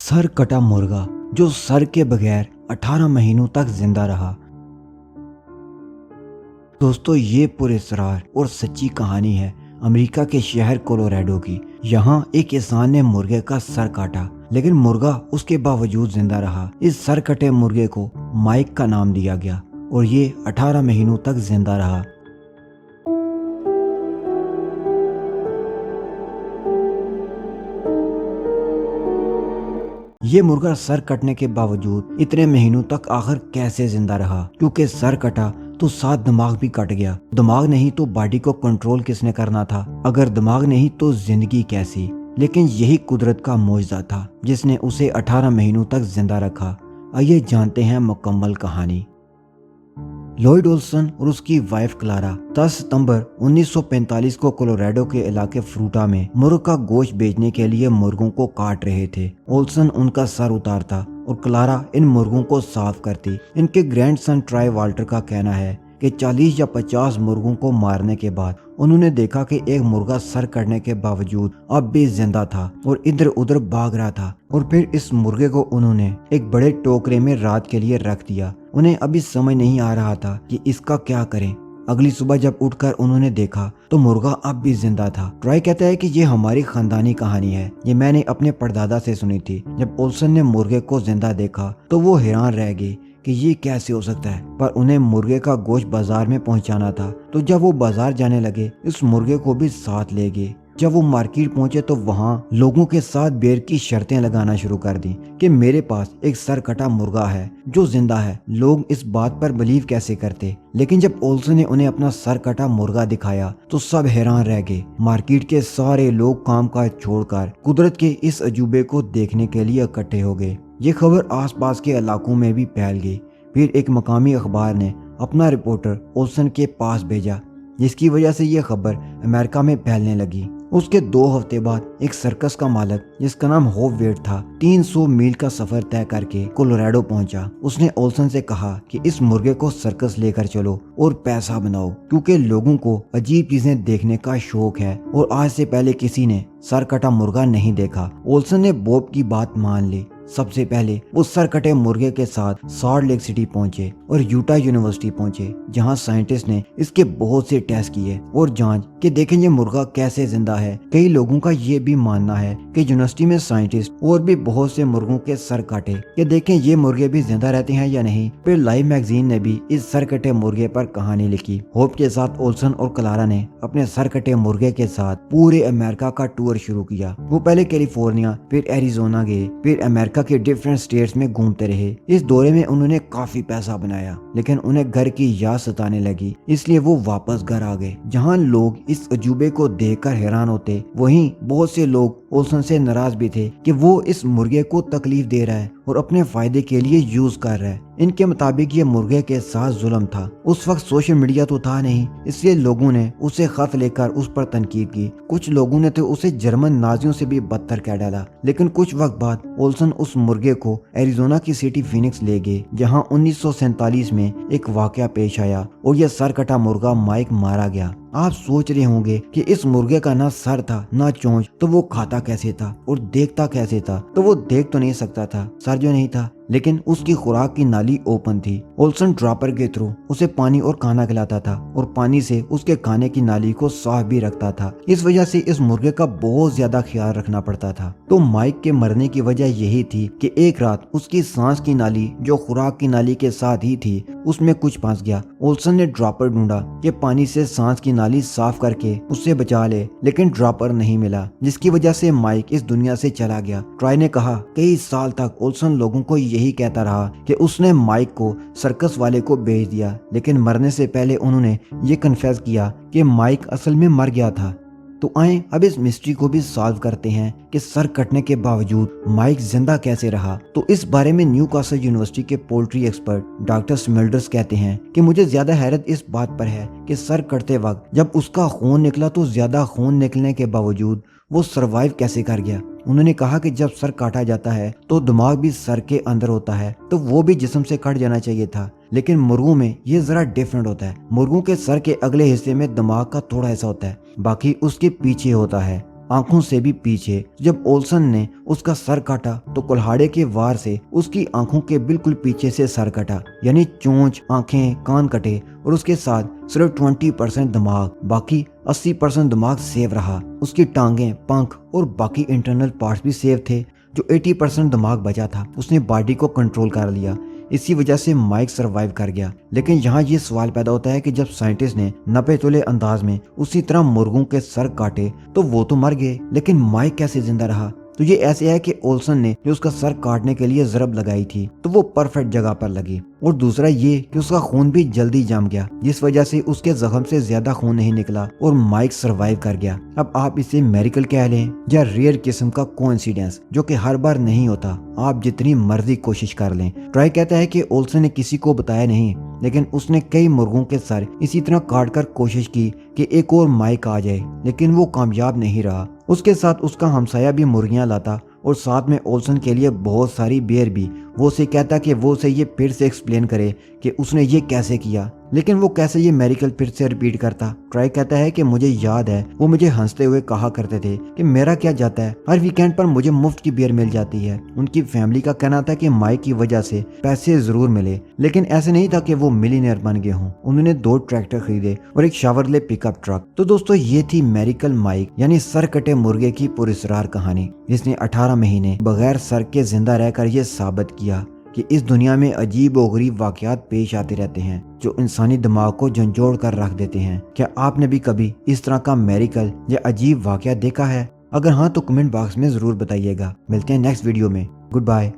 Sir कटा मुर्गा जो सर के बगैर 18 महीनों तक जिंदा रहा। दोस्तों, ये पुरस्कार और सच्ची कहानी है अमेरिका के शहर कोलोराडो की। यहाँ एक किसान ने मुर्गे का सर काटा, लेकिन मुर्गा उसके बावजूद जिंदा रहा। इस सर कटे मुर्गे को माइक का नाम दिया गया और ये 18 महीनों तक जिंदा रहा। ये मुर्गा सर कटने के बावजूद इतने महीनों तक आखिर कैसे जिंदा रहा? क्योंकि सर कटा तो साथ दिमाग भी कट गया। दिमाग नहीं तो बॉडी को कंट्रोल किसने करना था? अगर दिमाग नहीं तो जिंदगी कैसी? लेकिन यही कुदरत का मुआजिजा था जिसने उसे 18 महीनों तक जिंदा रखा। आइए जानते हैं मुकम्मल कहानी। लॉयड ओल्सन और उसकी वाइफ क्लारा 10 सितंबर 1945 को कोलोराडो के इलाके फ्रूटा में मुर्ग का गोश्त बेचने के लिए मुर्गों को काट रहे थे। ओल्सन उनका सर उतारता और क्लारा इन मुर्गों को साफ करती। इनके ग्रैंडसन ट्राई वाल्टर का कहना है कि 40 या 50 मुर्गों को मारने के बाद उन्होंने देखा कि एक मुर्गा सर कटने के बावजूद अब भी जिंदा था और इधर उधर भाग रहा था। और फिर इस मुर्गे को उन्होंने एक बड़े टोकरे में रात के लिए रख दिया। उन्हें अभी समझ नहीं आ रहा था कि इसका क्या करें। अगली सुबह जब उठकर उन्होंने देखा तो मुर्गा अब भी जिंदा था। ट्रॉय कहता है कि ये हमारी खानदानी कहानी है, ये मैंने अपने परदादा से सुनी थी। जब ओल्सन ने मुर्गे को जिंदा देखा तो वो हैरान रह गए कि ये कैसे हो सकता है, पर उन्हें मुर्गे का गोश्त बाजार में पहुंचाना था। तो जब वो बाजार जाने लगे इस मुर्गे को भी साथ ले गए। जब वो मार्केट पहुंचे तो वहां लोगों के साथ बेर की शर्तें लगाना शुरू कर दी कि मेरे पास एक सर कटा मुर्गा है जो जिंदा है। लोग इस बात पर बिलीव कैसे करते? लेकिन जब ओल्सन ने उन्हें अपना सर कटा मुर्गा दिखाया तो सब हैरान रह गए। मार्केट के सारे लोग कामकाज छोड़कर कुदरत के इस अजूबे को देखने के लिए इकट्ठे हो गए। ये खबर आसपास के इलाकों में भी फैल गई। फिर एक मकामी अखबार ने अपना रिपोर्टर ओल्सन के पास भेजा, जिसकी वजह से ये खबर अमेरिका में फैलने लगी। उसके 2 हफ्ते बाद एक सर्कस का मालिक जिसका नाम होप वेट था 300 मील का सफर तय करके कोलोराडो पहुंचा। उसने ओल्सन से कहा कि इस मुर्गे को सर्कस लेकर चलो और पैसा बनाओ, क्योंकि लोगों को अजीब चीजें देखने का शौक है और आज से पहले किसी ने सर कटा मुर्गा नहीं देखा। ओल्सन ने बॉब की बात मान ली। सबसे पहले वो सर कटे मुर्गे के साथ सॉल्ट लेक सिटी पहुंचे और यूटा यूनिवर्सिटी पहुंचे, जहां साइंटिस्ट ने इसके बहुत से टेस्ट किए और जांच कि देखें ये मुर्गा कैसे जिंदा है। कई लोगों का ये भी मानना है कि यूनिवर्सिटी में साइंटिस्ट और भी बहुत से मुर्गों के सर काटे कि देखें ये मुर्गे भी जिंदा रहते हैं या नहीं। फिर लाइफ मैगजीन ने भी इस सर कटे मुर्गे पर कहानी लिखी। होप के साथ ओल्सन और क्लारा ने अपने सर कटे मुर्गे के साथ पूरे अमेरिका का टूर शुरू किया। वो पहले कैलिफोर्निया, फिर एरिजोना गए, फिर अमेरिका के डिफरेंट स्टेट्स में घूमते रहे। इस दौरे में उन्होंने काफी पैसा बनाया, लेकिन उन्हें घर की याद सताने लगी, इसलिए वो वापस घर आ गए। जहां लोग इस अजूबे को देखकर हैरान होते, वहीं बहुत से लोग ओल्सन से नाराज भी थे कि वो इस मुर्गे को तकलीफ दे रहा है और अपने फायदे के लिए यूज कर रहा है। इनके मुताबिक ये मुर्गे के साथ जुल्म था। उस वक्त सोशल मीडिया तो था नहीं, इसलिए लोगों ने उसे खत लेकर उस पर तनकीद की। कुछ लोगों ने तो उसे जर्मन नाजियों से भी बदतर कह डाला। लेकिन कुछ वक्त बाद ओल्सन उस मुर्गे को एरिजोना की सिटी फिनिक्स ले गए, जहां 1947 में एक वाकया पेश आया और यह सर कटा मुर्गा माइक मारा गया। आप सोच रहे होंगे कि इस मुर्गे का ना सर था ना चोंच, तो वो खाता कैसे था और देखता कैसे था? तो वो देख तो नहीं सकता था, सर जो नहीं था, लेकिन उसकी खुराक की नाली ओपन थी। ओल्सन ड्रॉपर के थ्रू उसे पानी और खाना खिलाता था और पानी से उसके खाने की नाली को साफ भी रखता था। इस वजह से इस मुर्गे का बहुत ज्यादा ख्याल रखना पड़ता था। तो माइक के मरने की वजह यही थी कि एक रात उसकी सांस की नाली जो खुराक की नाली के साथ ही थी उसमें कुछ फंस गया। ओल्सन ने ड्रॉपर ढूंढा कि पानी से सांस की नाली साफ करके उससे बचा ले, लेकिन ड्रॉपर नहीं मिला, जिसकी वजह से माइक इस दुनिया से चला गया। ट्रॉय ने कहा कई साल तक ओल्सन लोगों को यही कहता रहा कि उसने माइक को सर्कस वाले को बेच दिया, लेकिन मरने से पहले उन्होंने ये कन्फेस किया कि माइक असल में मर गया था। तो आए अब इस मिस्ट्री को भी सॉल्व करते हैं कि सर कटने के बावजूद माइक जिंदा कैसे रहा। तो इस बारे में न्यूकासल यूनिवर्सिटी के पोल्ट्री एक्सपर्ट डॉक्टर स्मिल्डर्स कहते हैं कि मुझे ज्यादा हैरत इस बात पर है कि सर कटते वक्त जब उसका खून निकला तो ज्यादा खून निकलने के बावजूद वो सरवाइव कैसे कर गया। उन्होंने कहा कि जब सर काटा जाता है तो दिमाग भी सर के अंदर होता है, तो वो भी जिस्म से कट जाना चाहिए था, लेकिन मुर्गों में ये जरा डिफरेंट होता है। मुर्गों के सर के अगले हिस्से में दिमाग का थोड़ा हिस्सा होता है, बाकी उसके पीछे होता है। आंखों से भी पीछे। जब ओल्सन ने उसका सर काटा तो कुल्हाड़े के वार से उसकी आंखों के बिल्कुल पीछे से सर कटा, यानी चोंच, आंखें, कान कटे और उसके साथ सिर्फ 20% दिमाग, बाकी 80% दिमाग सेव रहा। उसकी टांगें, पंख और बाकी इंटरनल पार्ट्स भी सेव थे। जो 80% दिमाग बचा था उसने बॉडी को कंट्रोल कर लिया। इसी वजह से माइक सरवाइव कर गया। लेकिन यहाँ ये सवाल पैदा होता है कि जब साइंटिस्ट ने 90 तोले अंदाज में उसी तरह मुर्गों के सर काटे तो वो तो मर गए, लेकिन माइक कैसे जिंदा रहा? तो ये ऐसे है कि ओल्सन ने जो उसका सर काटने के लिए जरब लगाई थी तो वो परफेक्ट जगह पर लगी, और दूसरा ये कि उसका खून भी जल्दी जम गया, जिस वजह से उसके जख्म से ज्यादा खून नहीं निकला और माइक सरवाइव कर गया। अब आप इसे मेरिकल कह लें या रेयर किस्म का कोइंसिडेंस जो कि हर बार नहीं होता, आप जितनी मर्जी कोशिश कर लें। ट्राई कहता है कि ओल्सन ने किसी को बताया नहीं, लेकिन उसने कई मुर्गों के सर इसी तरह काट कर कोशिश की कि एक और माइक आ जाए, लेकिन वो कामयाब नहीं रहा। उसके साथ उसका हमसाया भी मुर्गियां लाता और साथ में ओल्सन के लिए बहुत सारी बेर भी। वो उसे कहता कि वो उसे ये फिर से एक्सप्लेन करे कि उसने ये कैसे किया, लेकिन वो कैसे ये मेरिकल फिर से रिपीट करता। ट्राई कहता है कि मुझे याद है वो मुझे हंसते हुए कहा करते थे कि मेरा क्या जाता है, हर वीकेंड पर मुझे मुफ्त की बियर मिल जाती है। उनकी फैमिली का कहना था कि माइक की वजह से पैसे जरूर मिले, लेकिन ऐसे नहीं था कि वो मिलीनियर बन गए हों। उन्होंने 2 ट्रैक्टर खरीदे और एक शावरले पिकअप ट्रक। तो दोस्तों ये थी मेरिकल माइक यानी सर कटे मुर्गे की पुरस्कार कहानी, जिसने 18 महीने बगैर सर के जिंदा रहकर ये साबित किया कि इस दुनिया में अजीब और गरीब वाकयात पेश आते रहते हैं जो इंसानी दिमाग को झंझोड़ कर रख देते हैं। क्या आपने भी कभी इस तरह का मेरिकल या अजीब वाकया देखा है? अगर हाँ तो कमेंट बॉक्स में जरूर बताइएगा। मिलते हैं नेक्स्ट वीडियो में। Good bye.